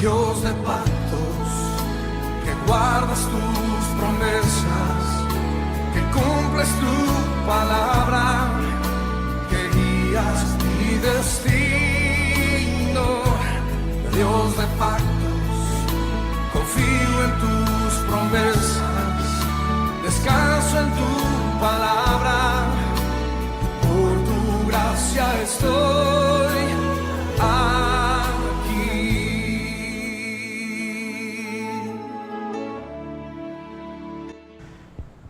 Dios de pactos, que guardas tus promesas, que cumples tu palabra, que guías mi destino. Dios de pactos, confío en tus promesas, descanso en tu palabra, por tu gracia estoy aquí.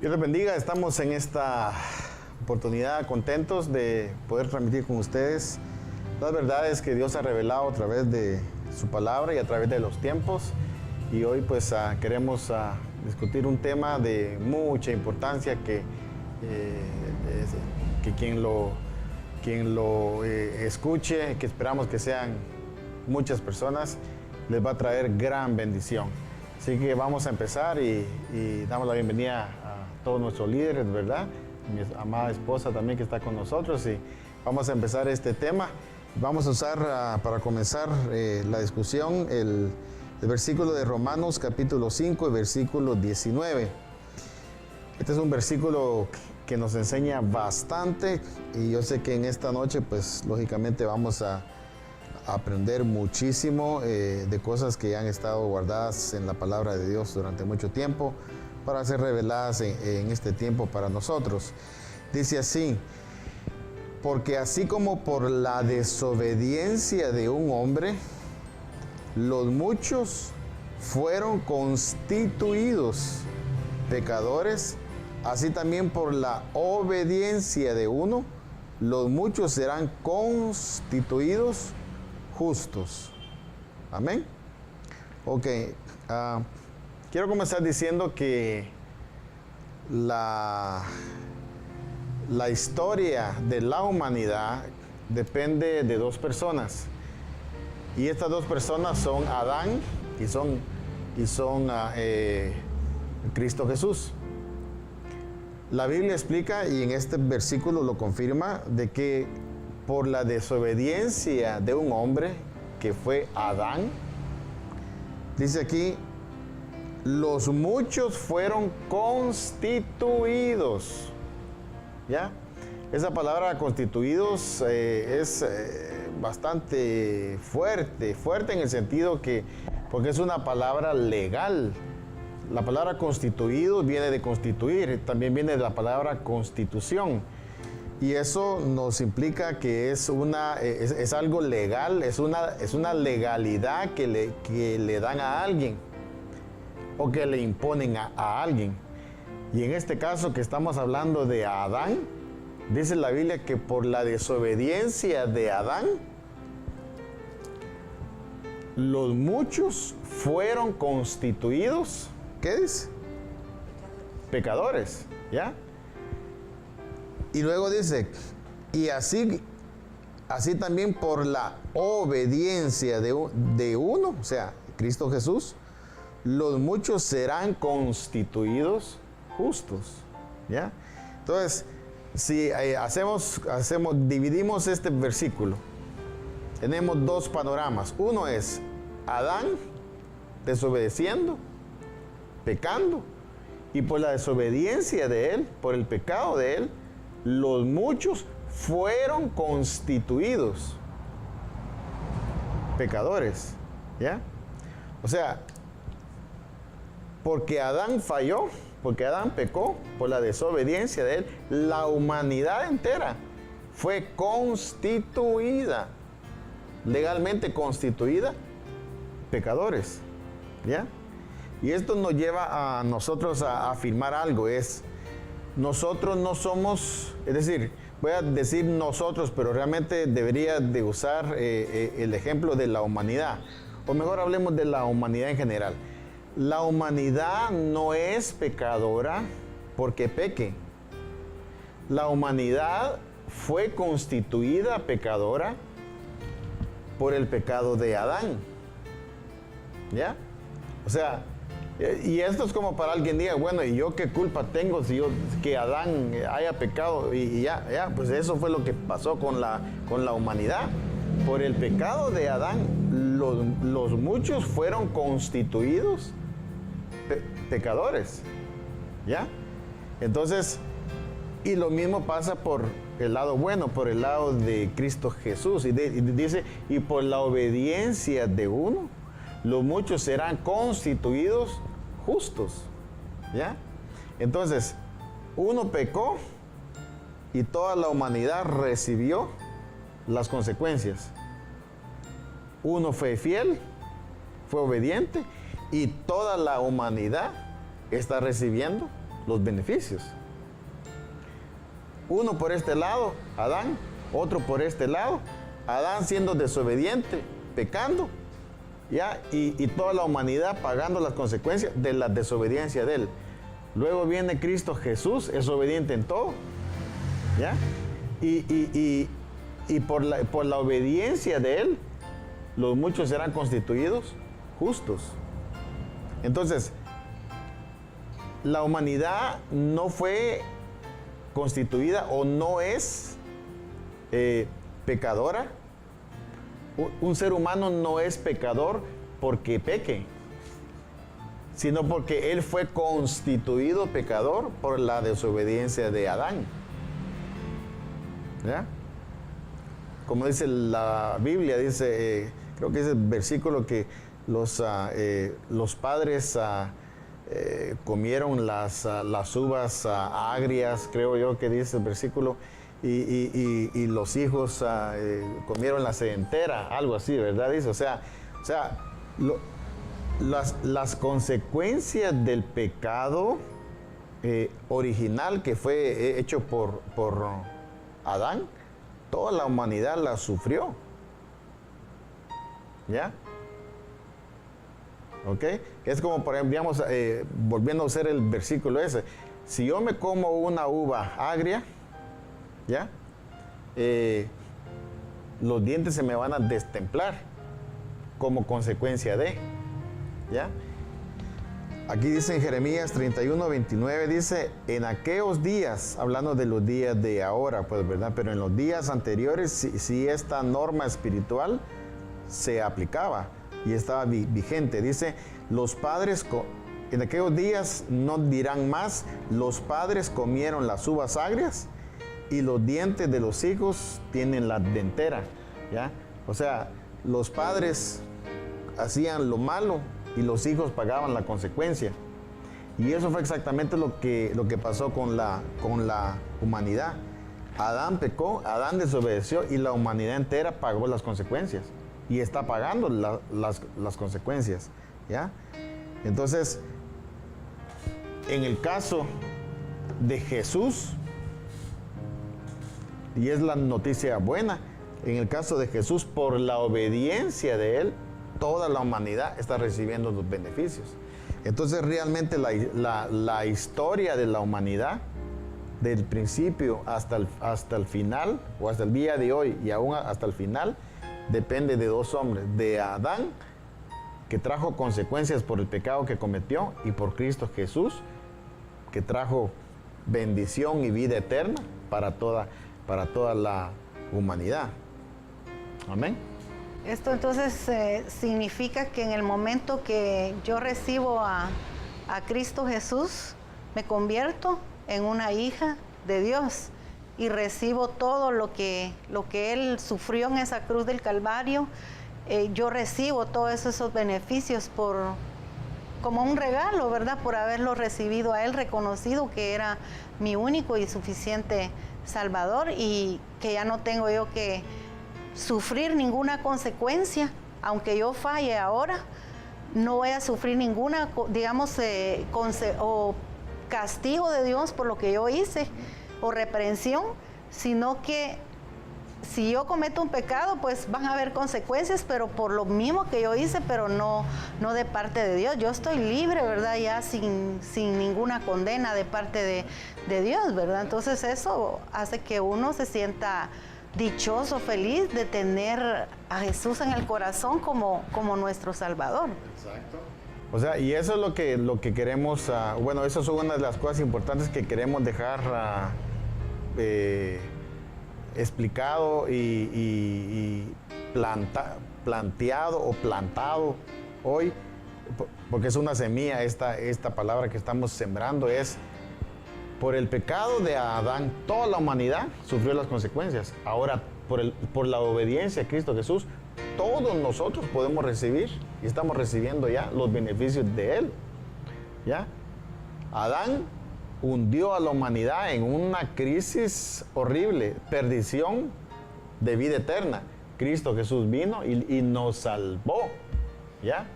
Dios les bendiga, estamos en esta oportunidad contentos de poder transmitir con ustedes las verdades que Dios ha revelado a través de su palabra y a través de los tiempos. Y hoy pues queremos discutir un tema de mucha importancia que quien lo escuche, que esperamos que sean muchas personas, les va a traer gran bendición. Así que vamos a empezar y damos la bienvenida a todos nuestros líderes, ¿verdad? Mi amada esposa también que está con nosotros, y vamos a empezar este tema. Vamos a usar para comenzar la discusión el versículo de Romanos capítulo 5 y versículo 19. Este es un versículo que nos enseña bastante, y yo sé que en esta noche pues lógicamente vamos a aprender muchísimo de cosas que han estado guardadas en la palabra de Dios durante mucho tiempo para ser reveladas en este tiempo para nosotros. Dice así: porque así como por la desobediencia de un hombre los muchos fueron constituidos pecadores, así también por la obediencia de uno los muchos serán constituidos justos. Amén. Ok, quiero comenzar diciendo que la historia de la humanidad depende de dos personas, y estas dos personas son Adán y son Cristo Jesús. La Biblia explica, y en este versículo lo confirma, de que por la desobediencia de un hombre que fue Adán, dice aquí, los muchos fueron constituidos. ¿Ya? Esa palabra constituidos es bastante fuerte en el sentido que, porque es una palabra legal. La palabra constituido viene de constituir, también viene de la palabra constitución. Y eso nos implica que es algo legal, es una legalidad que le dan a alguien o que le imponen a alguien. Y en este caso que estamos hablando de Adán, dice la Biblia que por la desobediencia de Adán, los muchos fueron constituidos, ¿qué dice? Pecadores, ¿ya? Y luego dice, y así también por la obediencia de uno, o sea, Cristo Jesús, los muchos serán constituidos justos, ¿ya? Entonces, si dividimos este versículo, tenemos dos panoramas. Uno es Adán desobedeciendo, pecando, y por la desobediencia de él, por el pecado de él, los muchos fueron constituidos pecadores, ¿ya? O sea, porque Adán falló, porque Adán pecó, por la desobediencia de él, la humanidad entera fue constituida, legalmente constituida, pecadores, ¿ya? Y esto nos lleva a nosotros a afirmar algo, nosotros no somos, es decir, voy a decir nosotros, pero realmente debería de usar el ejemplo de la humanidad, o mejor hablemos de la humanidad en general. La humanidad no es pecadora porque peque. La humanidad fue constituida pecadora por el pecado de Adán, ¿ya? O sea, y esto es como para alguien diga, bueno, ¿y yo qué culpa tengo si que Adán haya pecado? Y ya, pues eso fue lo que pasó con la humanidad. por el pecado de Adán, los muchos fueron constituidos pecadores, ¿ya? Entonces, y lo mismo pasa por el lado bueno, por el lado de Cristo Jesús. Y dice, y por la obediencia de uno, los muchos serán constituidos justos, ¿ya? Entonces, uno pecó y toda la humanidad recibió las consecuencias. Uno fue fiel, fue obediente, y toda la humanidad está recibiendo los beneficios. Uno por este lado, Adán, otro por este lado, Adán siendo desobediente, pecando, ¿ya? Y toda la humanidad pagando las consecuencias de la desobediencia de él. Luego viene Cristo Jesús, es obediente en todo, ¿ya? Y por la obediencia de él, los muchos serán constituidos justos. Entonces, la humanidad no fue constituida o no es pecadora. Un ser humano no es pecador porque peque, sino porque él fue constituido pecador por la desobediencia de Adán, ¿ya? Como dice la Biblia, dice, creo que es el versículo que los padres comieron las uvas agrias, creo yo que dice el versículo, y los hijos comieron la sedentera, algo así, ¿verdad? Dice, o sea las consecuencias del pecado original que fue hecho por Adán, toda la humanidad la sufrió, ¿ya? ¿Ok? Es como, por ejemplo, digamos, volviendo a usar el versículo ese, si yo me como una uva agria, ¿ya? Los dientes se me van a destemplar como consecuencia de, ¿ya? Aquí dice en Jeremías 31:29, dice, en aquellos días, hablando de los días de ahora, pues, ¿verdad? Pero en los días anteriores, sí esta norma espiritual se aplicaba y estaba vigente. Dice, los padres, en aquellos días no dirán más, los padres comieron las uvas agrias y los dientes de los hijos tienen la dentera, ¿ya? O sea, los padres hacían lo malo y los hijos pagaban la consecuencia. Y eso fue exactamente lo que pasó con la humanidad. Adán pecó, Adán desobedeció y la humanidad entera pagó las consecuencias. Y está pagando las consecuencias, ¿ya? Entonces, en el caso de Jesús, y es la noticia buena, en el caso de Jesús, por la obediencia de él, toda la humanidad está recibiendo los beneficios. Entonces, realmente la historia de la humanidad, del principio hasta el final, o hasta el día de hoy y aún hasta el final, depende de dos hombres, de Adán, que trajo consecuencias por el pecado que cometió, y por Cristo Jesús, que trajo bendición y vida eterna para toda la humanidad. Amén. Esto entonces significa que en el momento que yo recibo a Cristo Jesús, me convierto en una hija de Dios y recibo todo lo que Él sufrió en esa cruz del Calvario. Yo recibo todos esos beneficios como un regalo, ¿verdad? Por haberlo recibido a Él, reconocido que era mi único y suficiente Salvador, y que ya no tengo yo que sufrir ninguna consecuencia. Aunque yo falle ahora, no voy a sufrir ninguna, digamos, o castigo de Dios por lo que yo hice, o reprensión, sino que si yo cometo un pecado, pues van a haber consecuencias, pero por lo mismo que yo hice, pero no de parte de Dios. Yo estoy libre, ¿verdad? Ya sin ninguna condena de parte de Dios, ¿verdad? Entonces eso hace que uno se sienta dichoso, feliz de tener a Jesús en el corazón como nuestro Salvador. Exacto. O sea, y eso es lo que queremos, bueno, eso es una de las cosas importantes que queremos dejar explicado y planteado o plantado hoy, porque es una semilla esta palabra que estamos sembrando, es por el pecado de Adán, toda la humanidad sufrió las consecuencias. Ahora, por la obediencia a Cristo Jesús, todos nosotros podemos recibir y estamos recibiendo ya los beneficios de Él. ¿Ya? Adán hundió a la humanidad en una crisis horrible, perdición de vida eterna. Cristo Jesús vino y nos salvó. ¿Ya?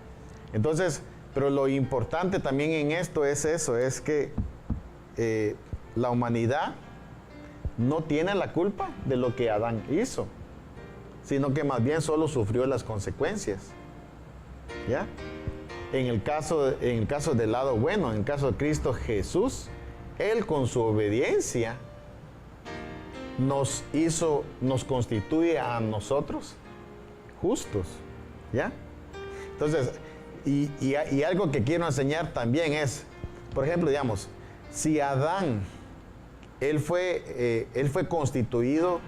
Entonces, pero lo importante también en esto es eso, es que la humanidad no tiene la culpa de lo que Adán hizo, sino que más bien solo sufrió las consecuencias. ¿Ya? En el caso del lado bueno, en el caso de Cristo Jesús, Él con su obediencia nos constituye a nosotros justos. ¿Ya? Entonces, y algo que quiero enseñar también es, por ejemplo, digamos, si Adán, él fue constituido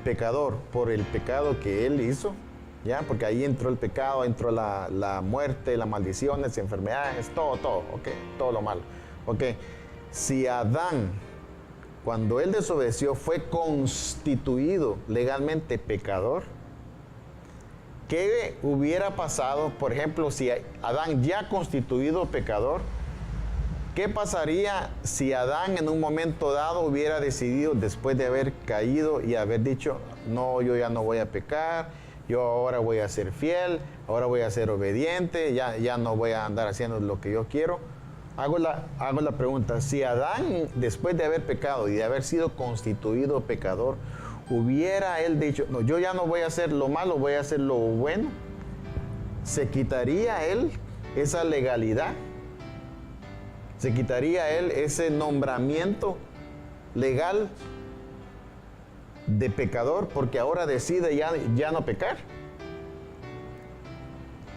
pecador por el pecado que él hizo, ¿ya? Porque ahí entró el pecado, entró la muerte, las maldiciones, enfermedades, todo, ¿ok? Todo lo malo, ¿ok? Si Adán, cuando él desobedeció, fue constituido legalmente pecador, ¿qué hubiera pasado, por ejemplo, si Adán ya constituido pecador? ¿Qué pasaría si Adán en un momento dado hubiera decidido, después de haber caído y haber dicho, no, yo ya no voy a pecar, yo ahora voy a ser fiel, ahora voy a ser obediente, ya no voy a andar haciendo lo que yo quiero? Hago la pregunta, si Adán, después de haber pecado y de haber sido constituido pecador, hubiera él dicho, no, yo ya no voy a hacer lo malo, voy a hacer lo bueno, ¿se quitaría él esa legalidad? ¿Se quitaría él ese nombramiento legal de pecador porque ahora decide ya no pecar?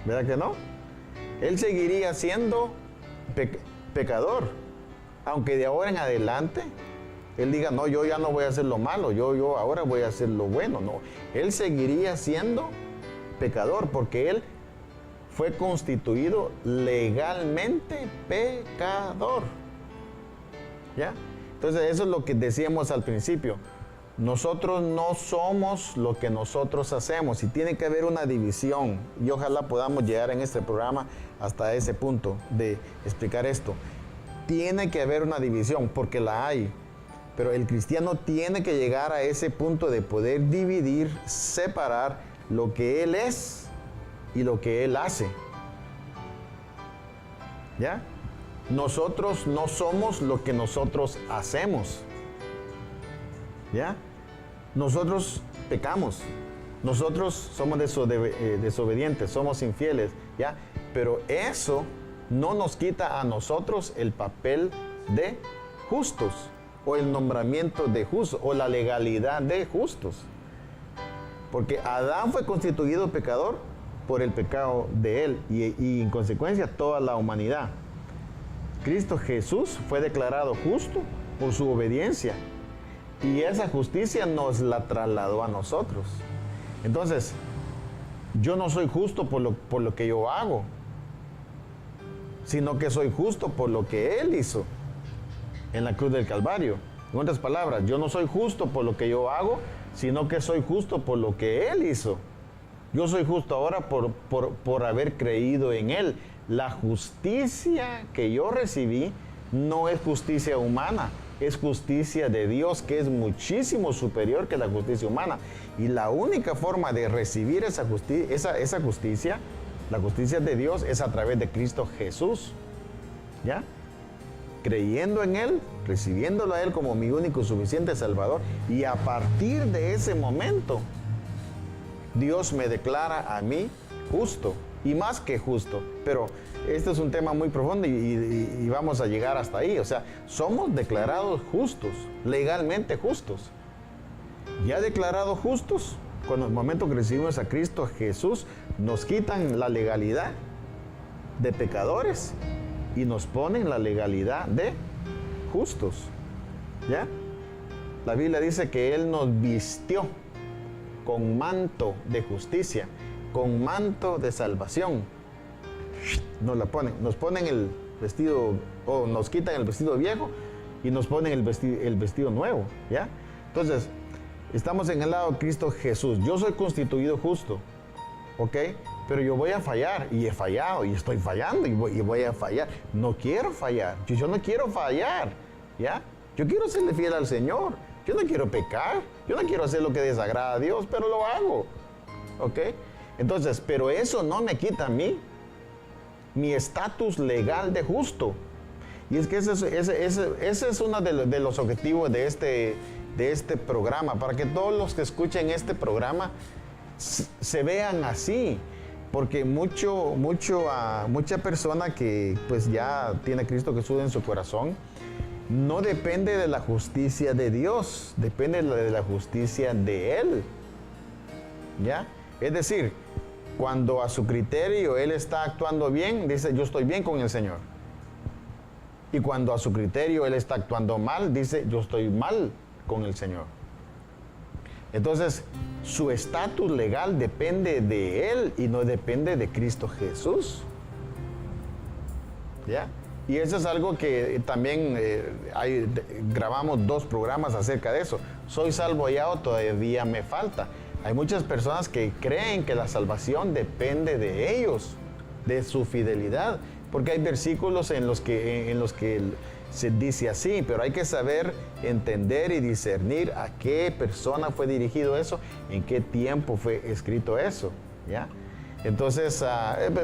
¿Verdad que no? Él seguiría siendo pecador, aunque de ahora en adelante él diga, no, yo ya no voy a hacer lo malo, yo ahora voy a hacer lo bueno. No, él seguiría siendo pecador porque él fue constituido legalmente pecador. ¿Ya? Entonces eso es lo que decíamos al principio. Nosotros no somos lo que nosotros hacemos y tiene que haber una división y ojalá podamos llegar en este programa hasta ese punto de explicar esto. Tiene que haber una división porque la hay, pero el cristiano tiene que llegar a ese punto de poder dividir, separar lo que él es y lo que él hace. ¿Ya? Nosotros no somos lo que nosotros hacemos. ¿Ya? Nosotros pecamos. Nosotros somos desobedientes, somos infieles. ¿Ya? Pero eso no nos quita a nosotros el papel de justos o el nombramiento de justos o la legalidad de justos. Porque Adán fue constituido pecador por el pecado de él y en consecuencia toda la humanidad. Cristo Jesús fue declarado justo por su obediencia y esa justicia nos la trasladó a nosotros. Entonces, yo no soy justo por lo que yo hago, sino que soy justo por lo que Él hizo en la cruz del Calvario. En otras palabras, yo no soy justo por lo que yo hago, sino que soy justo por lo que Él hizo. Yo soy justo ahora por haber creído en Él. La justicia que yo recibí no es justicia humana, es justicia de Dios, que es muchísimo superior que la justicia humana. Y la única forma de recibir esa justicia, la justicia de Dios, es a través de Cristo Jesús. ¿Ya? Creyendo en Él, recibiéndolo a Él como mi único y suficiente Salvador. Y a partir de ese momento, Dios me declara a mí justo, y más que justo. Pero este es un tema muy profundo y vamos a llegar hasta ahí. O sea, somos declarados justos, legalmente justos. Ya declarados justos, cuando el momento que recibimos a Cristo Jesús, nos quitan la legalidad de pecadores y nos ponen la legalidad de justos. ¿Ya? La Biblia dice que Él nos vistió con manto de justicia, con manto de salvación. Nos la ponen, nos ponen el vestido, o nos quitan el vestido viejo y nos ponen el vestido nuevo, ¿ya? Entonces, estamos en el lado de Cristo Jesús. Yo soy constituido justo, ¿ok? Pero yo voy a fallar, y he fallado, y estoy fallando, y voy a fallar. No quiero fallar, yo no quiero fallar, ¿ya? Yo quiero serle fiel al Señor. Yo no quiero pecar, yo no quiero hacer lo que desagrada a Dios, pero lo hago, ¿ok? Entonces, pero eso no me quita a mí mi estatus legal de justo. Y es que ese es uno de los objetivos de este programa, para que todos los que escuchen este programa se vean así. Porque mucha persona que pues ya tiene a Cristo Jesús en su corazón, no depende de la justicia de Dios, depende de la justicia de Él, ¿ya? Es decir, cuando a su criterio Él está actuando bien, dice, yo estoy bien con el Señor. Y cuando a su criterio Él está actuando mal, dice, yo estoy mal con el Señor. Entonces, su estatus legal depende de Él y no depende de Cristo Jesús, ¿ya? Y eso es algo que también grabamos 2 programas acerca de eso. ¿Soy salvo ya o todavía me falta? Hay muchas personas que creen que la salvación depende de ellos, de su fidelidad, porque hay versículos en los que se dice así, pero hay que saber entender y discernir a qué persona fue dirigido eso, en qué tiempo fue escrito eso, ¿ya? Entonces,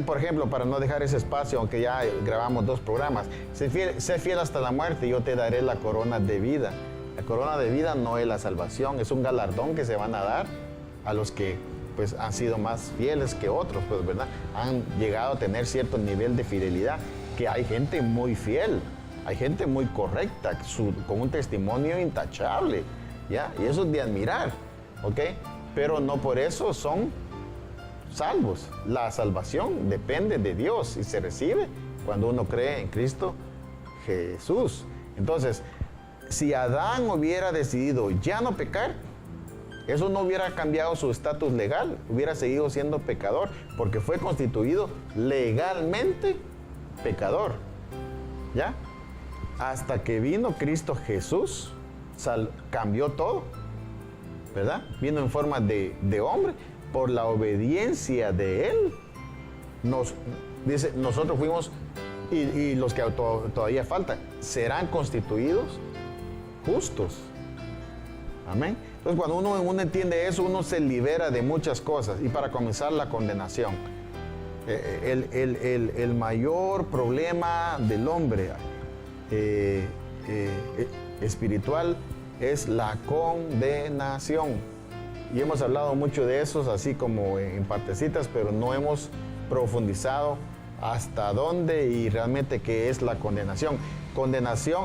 por ejemplo, para no dejar ese espacio, aunque ya grabamos 2 programas, sé fiel hasta la muerte y yo te daré la corona de vida. La corona de vida no es la salvación, es un galardón que se van a dar a los que pues, han sido más fieles que otros, pues, ¿verdad? Han llegado a tener cierto nivel de fidelidad, que hay gente muy fiel, hay gente muy correcta, con un testimonio intachable, ¿ya? Y eso es de admirar, ¿ok? Pero no por eso son salvos. La salvación depende de Dios y se recibe cuando uno cree en Cristo Jesús. Entonces, si Adán hubiera decidido ya no pecar, eso no hubiera cambiado su estatus legal, hubiera seguido siendo pecador, porque fue constituido legalmente pecador, ¿ya? Hasta que vino Cristo Jesús, cambió todo, ¿verdad? Vino en forma de hombre. Por la obediencia de Él, nosotros fuimos, y los que todavía faltan, serán constituidos justos. Amén. Entonces, cuando uno entiende eso, uno se libera de muchas cosas. Y para comenzar, la condenación. El mayor problema del hombre espiritual es la condenación. Y hemos hablado mucho de esos, así como en partecitas, pero no hemos profundizado hasta dónde y realmente qué es la condenación. Condenación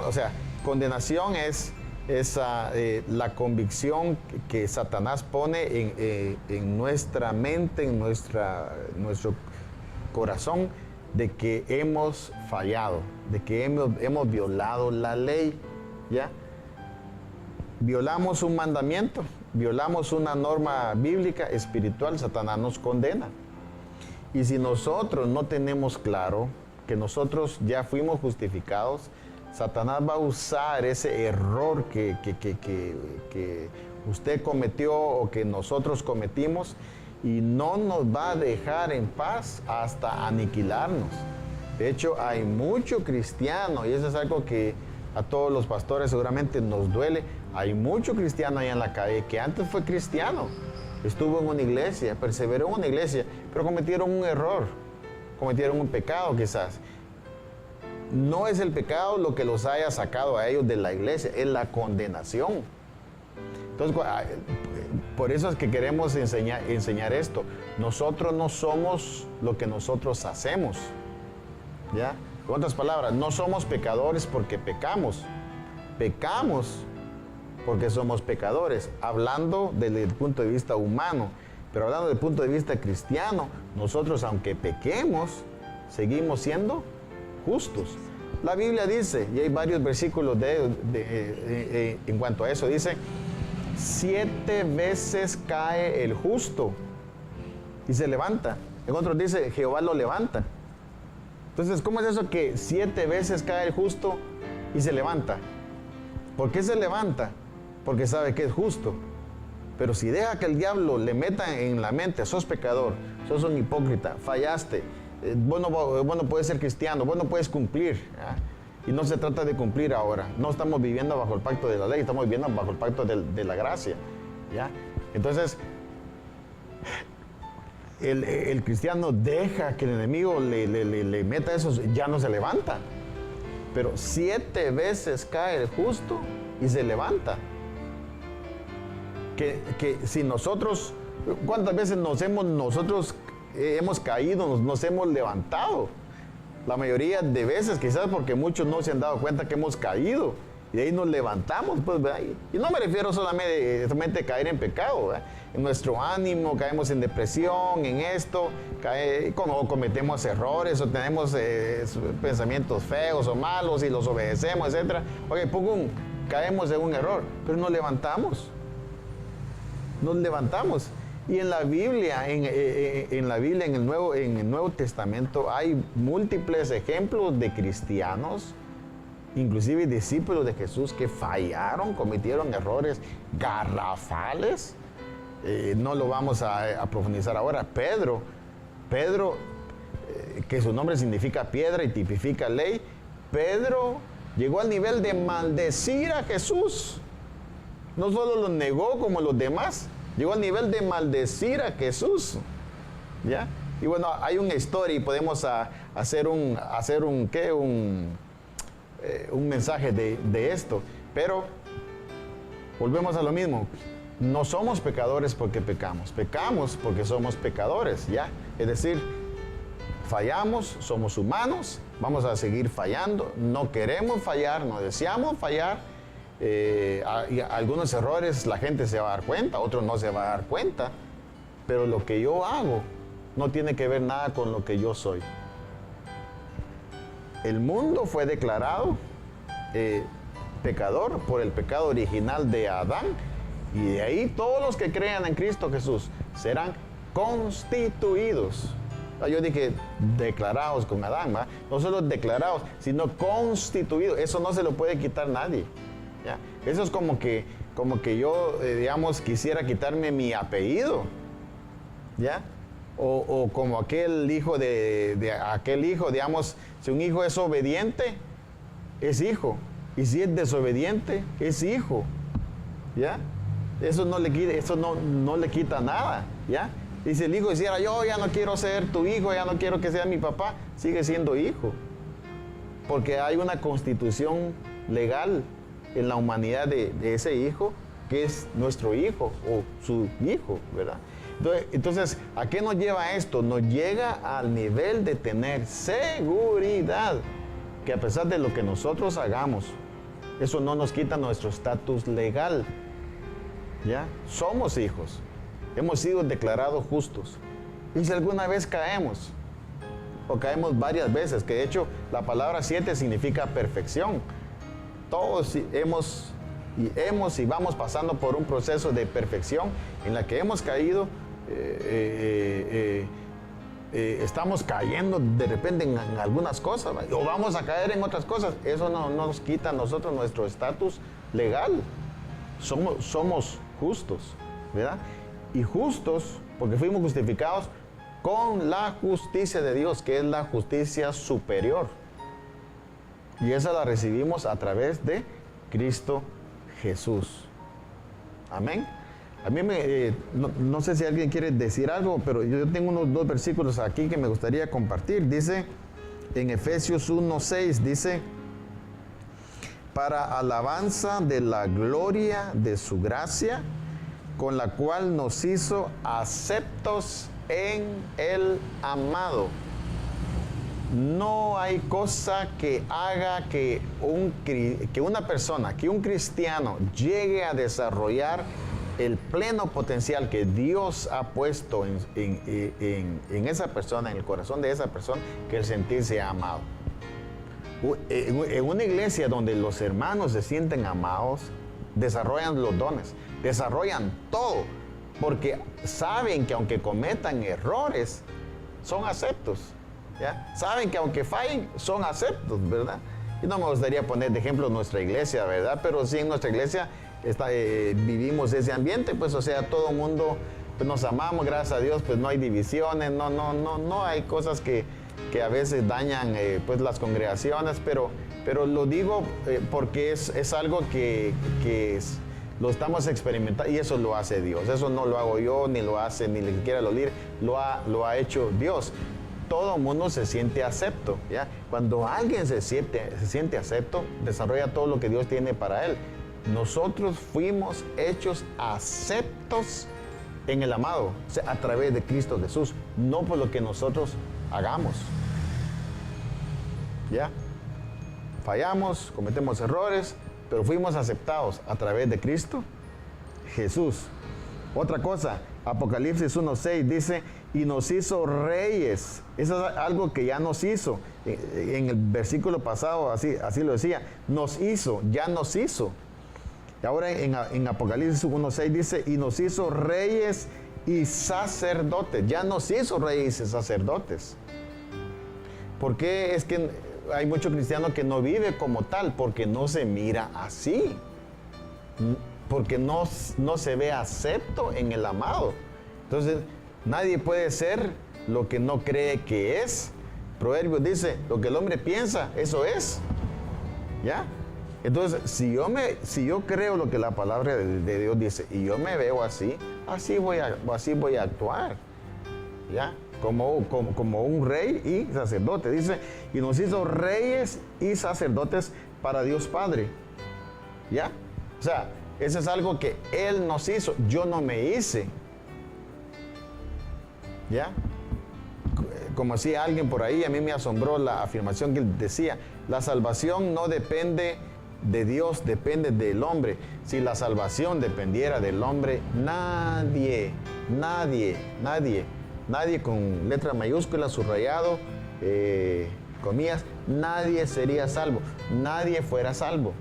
es la convicción que Satanás pone en nuestra mente, en nuestro corazón, de que hemos fallado, de que hemos violado la ley, ¿ya? Violamos un mandamiento, violamos una norma bíblica, espiritual, Satanás nos condena. Y si nosotros no tenemos claro que nosotros ya fuimos justificados, Satanás va a usar ese error que usted cometió o que nosotros cometimos y no nos va a dejar en paz hasta aniquilarnos. De hecho, hay mucho cristiano, y eso es algo que a todos los pastores seguramente nos duele. Hay mucho cristiano ahí en la calle que antes fue cristiano, estuvo en una iglesia, perseveró en una iglesia, pero cometieron un error, cometieron un pecado quizás. No es el pecado lo que los haya sacado a ellos de la iglesia, es la condenación. Entonces, por eso es que queremos enseñar esto. Nosotros no somos lo que nosotros hacemos, ¿ya? En otras palabras, no somos pecadores porque pecamos. Pecamos porque somos pecadores, hablando desde el punto de vista humano. Pero hablando desde el punto de vista cristiano, nosotros, aunque pequemos, seguimos siendo justos. La Biblia dice, y hay varios versículos en cuanto a eso, dice 7 veces cae el justo y se levanta. En otros dice, Jehová lo levanta. Entonces, ¿cómo es eso que 7 veces cae el justo y se levanta? ¿Por qué se levanta? Porque sabe que es justo. Pero si deja que el diablo le meta en la mente, sos pecador, sos un hipócrita, fallaste, vos no puedes ser cristiano, vos no puedes cumplir. ¿Ya? Y no se trata de cumplir ahora. No estamos viviendo bajo el pacto de la ley, estamos viviendo bajo el pacto de la gracia. ¿Ya? Entonces, el cristiano deja que el enemigo le meta eso, ya no se levanta. Pero 7 veces cae el justo y se levanta. Que si nosotros, ¿cuántas veces nosotros hemos caído, nos hemos levantado? La mayoría de veces, quizás porque muchos no se han dado cuenta que hemos caído. Y de ahí nos levantamos, pues, ¿verdad? Y no me refiero solamente a caer en pecado, ¿verdad? En nuestro ánimo, caemos en depresión, en esto, como cometemos errores o tenemos pensamientos feos o malos y los obedecemos, etc. Oye, pum, caemos en un error, pero nos levantamos. Nos levantamos. Y en la Biblia, en el Nuevo Testamento, hay múltiples ejemplos de cristianos, inclusive discípulos de Jesús, que fallaron, cometieron errores garrafales. No lo vamos a profundizar ahora. Pedro, que su nombre significa piedra y tipifica ley, Pedro llegó al nivel de maldecir a Jesús. No solo lo negó como los demás, llegó al nivel de maldecir a Jesús. ¿Ya? Y bueno, hay una historia y podemos hacer un mensaje de esto. Pero volvemos a lo mismo. No somos pecadores porque pecamos. Pecamos porque somos pecadores, ¿ya? Es decir, fallamos, somos humanos, vamos a seguir fallando, no queremos fallar, no deseamos fallar. Algunos errores la gente se va a dar cuenta, otros no se va a dar cuenta, pero lo que yo hago no tiene que ver nada con lo que yo soy. El mundo fue declarado pecador por el pecado original de Adán, y de ahí todos los que crean en Cristo Jesús serán constituidos. Yo dije declarados con Adán, ¿va? No solo declarados, sino constituidos. Eso no se lo puede quitar nadie. ¿Ya? Eso es como que yo, digamos, quisiera quitarme mi apellido, ¿ya? O como aquel hijo aquel hijo, digamos, si un hijo es obediente, es hijo, y si es desobediente, es hijo, ¿ya? Eso no le quita nada, ¿ya? Y si el hijo dijera, yo ya no quiero ser tu hijo, ya no quiero que sea mi papá, sigue siendo hijo, porque hay una constitución legal en la humanidad de ese hijo, que es nuestro hijo o su hijo, ¿verdad? Entonces, ¿a qué nos lleva esto? Nos llega al nivel de tener seguridad, que a pesar de lo que nosotros hagamos, eso no nos quita nuestro estatus legal, ¿ya? Somos hijos, hemos sido declarados justos. Y si alguna vez caemos, o caemos varias veces, que de hecho la palabra 7 significa perfección, todos hemos y vamos pasando por un proceso de perfección en la que hemos caído, estamos cayendo de repente en algunas cosas, o vamos a caer en otras cosas. Eso no nos quita a nosotros nuestro estatus legal. Somos justos, ¿verdad? Y justos porque fuimos justificados con la justicia de Dios, que es la justicia superior. Y esa la recibimos a través de Cristo Jesús. Amén. A mí no sé si alguien quiere decir algo, pero yo tengo unos 2 versículos aquí que me gustaría compartir. Dice en Efesios 1:6, dice, para alabanza de la gloria de su gracia, con la cual nos hizo aceptos en el amado. No hay cosa que haga que una persona, que un cristiano llegue a desarrollar el pleno potencial que Dios ha puesto en esa persona, en el corazón de esa persona, que el sentirse amado. En una iglesia donde los hermanos se sienten amados, desarrollan los dones, desarrollan todo, porque saben que aunque cometan errores, son aceptos, ¿ya? Saben que aunque fallen, son aceptos, ¿verdad? Y no me gustaría poner de ejemplo nuestra iglesia, ¿verdad? Pero sí en nuestra iglesia vivimos ese ambiente, pues, o sea, todo el mundo pues, nos amamos, gracias a Dios, pues no hay divisiones, no hay cosas que a veces dañan pues las congregaciones, pero lo digo porque es algo que lo estamos experimentando y eso lo hace Dios. Eso no lo hago yo, ni lo hace, ni siquiera lo líder, lo ha hecho Dios. Todo mundo se siente acepto, ¿ya? Cuando alguien se siente acepto, desarrolla todo lo que Dios tiene para él. Nosotros fuimos hechos aceptos en el amado, o sea, a través de Cristo Jesús, no por lo que nosotros hagamos. ¿Ya? Fallamos, cometemos errores, pero fuimos aceptados a través de Cristo Jesús. Otra cosa, Apocalipsis 1:6 dice, y nos hizo reyes. Eso es algo que ya nos hizo. En el versículo pasado así lo decía, nos hizo, ya nos hizo. Y ahora en Apocalipsis 1:6 dice, y nos hizo reyes y sacerdotes. Ya nos hizo reyes y sacerdotes. ¿Por qué es que hay mucho cristiano que no vive como tal? Porque no se mira así. Porque no se ve acepto en el amado. Entonces, nadie puede ser lo que no cree que es. Proverbios dice, lo que el hombre piensa, eso es. ¿Ya? Entonces, si yo creo lo que la palabra de Dios dice y yo me veo así voy a actuar. ¿Ya? Como un rey y sacerdote. Dice, y nos hizo reyes y sacerdotes para Dios Padre. ¿Ya? O sea, eso es algo que Él nos hizo. Yo no me hice. ¿Ya? Como decía alguien por ahí, a mí me asombró la afirmación que él decía, la salvación no depende de Dios, depende del hombre. Si la salvación dependiera del hombre, nadie con letra mayúscula, subrayado, comillas, nadie sería salvo, nadie fuera salvo.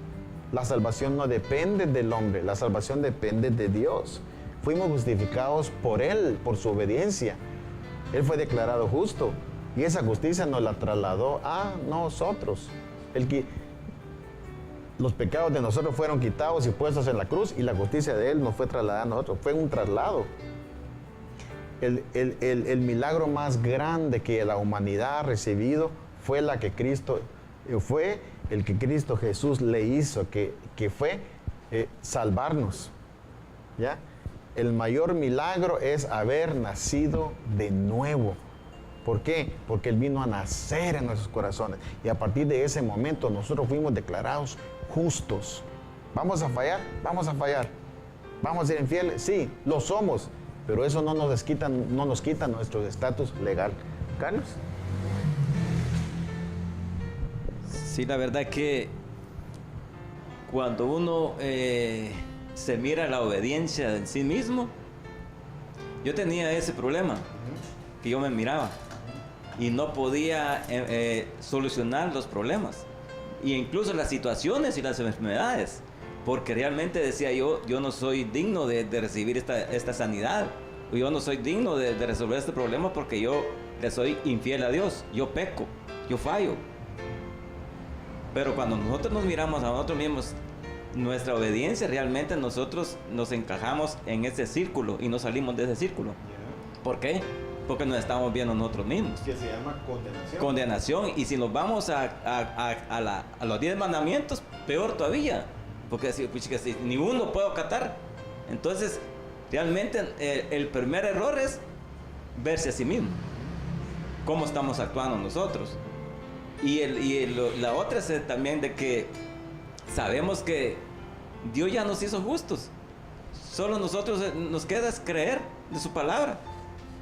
La salvación no depende del hombre, la salvación depende de Dios. Fuimos justificados por Él, por su obediencia. Él fue declarado justo y esa justicia nos la trasladó a nosotros. Los pecados de nosotros fueron quitados y puestos en la cruz y la justicia de Él nos fue trasladada a nosotros. Fue un traslado. El milagro más grande que la humanidad ha recibido fue el que Cristo Jesús le hizo, que fue salvarnos. ¿Ya? El mayor milagro es haber nacido de nuevo. ¿Por qué? Porque Él vino a nacer en nuestros corazones. Y a partir de ese momento nosotros fuimos declarados justos. ¿Vamos a fallar? Vamos a fallar. ¿Vamos a ser infieles? Sí, lo somos. Pero eso no nos quita nuestro estatus legal. ¿Carlos? Sí, la verdad que cuando uno se mira la obediencia en sí mismo, yo tenía ese problema, que yo me miraba y no podía solucionar los problemas, e incluso las situaciones y las enfermedades, porque realmente decía yo no soy digno de recibir esta sanidad, yo no soy digno de resolver este problema porque yo le soy infiel a Dios, yo peco, yo fallo. Pero cuando nosotros nos miramos a nosotros mismos, nuestra obediencia, realmente nosotros nos encajamos en ese círculo y no salimos de ese círculo. ¿Por qué? Porque nos estamos viendo nosotros mismos. Que se llama condenación. Condenación. Y si nos vamos a los 10 mandamientos, peor todavía. Porque si ni uno puedo acatar. Entonces, realmente el primer error es verse a sí mismo. ¿Cómo estamos actuando nosotros? La otra es también de que sabemos que Dios ya nos hizo justos. Solo nosotros nos queda creer de su palabra.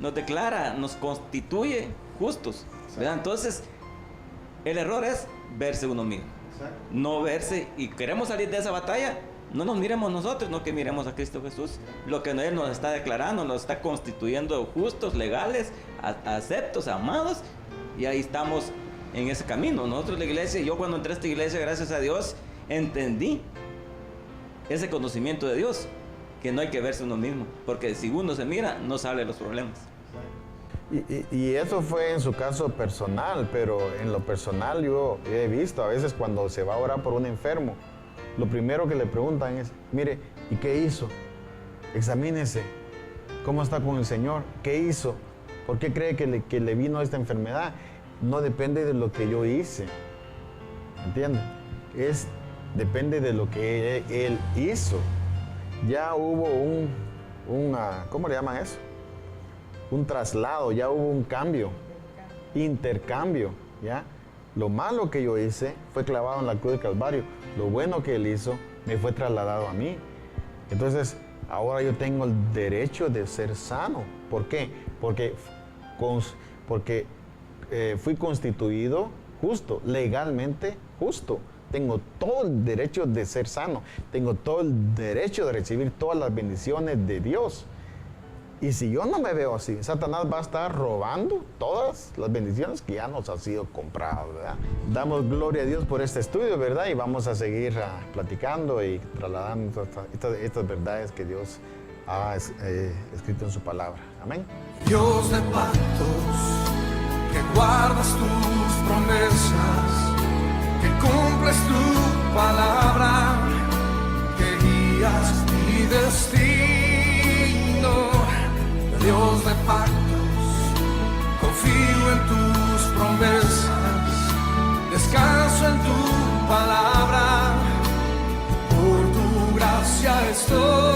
Nos declara, nos constituye justos, ¿verdad? Entonces, el error es verse uno mismo. Exacto. No verse, y queremos salir de esa batalla, no nos miremos nosotros, no que miremos a Cristo Jesús. Lo que Él nos está declarando, nos está constituyendo justos, legales, aceptos, amados, y ahí estamos en ese camino. Nosotros la iglesia, yo cuando entré a esta iglesia, gracias a Dios, entendí ese conocimiento de Dios, que no hay que verse uno mismo, porque si uno se mira, no salen los problemas. Y eso fue en su caso personal, pero en lo personal yo he visto a veces cuando se va a orar por un enfermo, lo primero que le preguntan es, mire, ¿y qué hizo? Examínese, ¿cómo está con el Señor? ¿Qué hizo? ¿Por qué cree que le vino esta enfermedad? No depende de lo que yo hice, ¿entiende? Depende de lo que él hizo. Ya hubo ¿cómo le llaman eso? Un traslado, ya hubo un cambio, intercambio, ¿ya? Lo malo que yo hice fue clavado en la cruz del Calvario. Lo bueno que él hizo me fue trasladado a mí. Entonces, ahora yo tengo el derecho de ser sano. ¿Por qué? Porque fui constituido justo, legalmente justo. Tengo todo el derecho de ser sano. Tengo todo el derecho de recibir todas las bendiciones de Dios. Y si yo no me veo así, Satanás va a estar robando todas las bendiciones que ya nos han sido compradas, ¿verdad? Damos gloria a Dios por este estudio, ¿verdad? Y vamos a seguir platicando y trasladando estas verdades que Dios ha escrito en su palabra. Amén. Dios de pactos, que guardas tus promesas, que cumples tu palabra, que guías mi destino. Dios de pactos, confío en tus promesas, descanso en tu palabra, por tu gracia estoy.